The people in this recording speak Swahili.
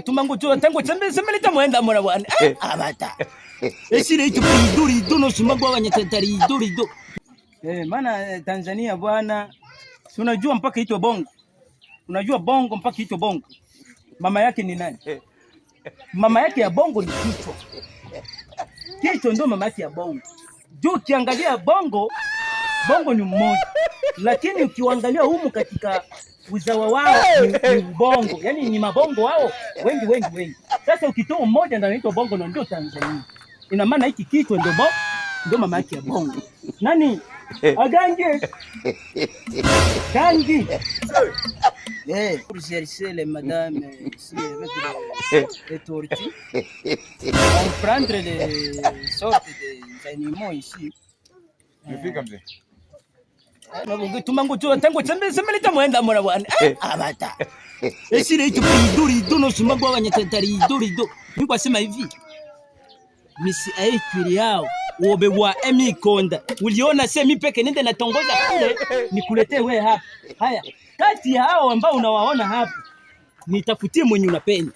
Tumangu tu tangu semelita mwenda mwana bwana. Abata. Esile itu iduri no shimagwa wanyatatari iduri. Maana Tanzania bwana, si unajua mpaka itwe bongo. Unajua bongo mpaka itwe bongo. Mama yake ni nani? Mama yake ya bongo ni kichwa. Kichwa ndio mama yake ya bongo. Juu ukiangalia bongo ni mmoja. Lakini ukiangalia humu katika uzawa wao ni bongo. Yaani ni mabongo wao wengi. Sasa ukitoa mmoja ndio anaitwa bongo na ndio Tanzania. Ina maana hiki kichwa ndio mama yake ya bongo. Nani? Agange. Gangi. Pour chercher les madame ici avec les tortillas. On prendre les sortes des animaux ici. Nifika mzee. Tumangu tu tangu semelita mwenda mwana bwana. Abata. Esile itu iduri no shimagwa wanyatatari iduri. Niko sema hivi. Misi aikiri yao wobebwa emikonda. Uliona semi peke nende natongoza kule nikuletee wewe hapa. Haya, kati ya hao ambao unawaona hapa nitafutie mwenye unapenda.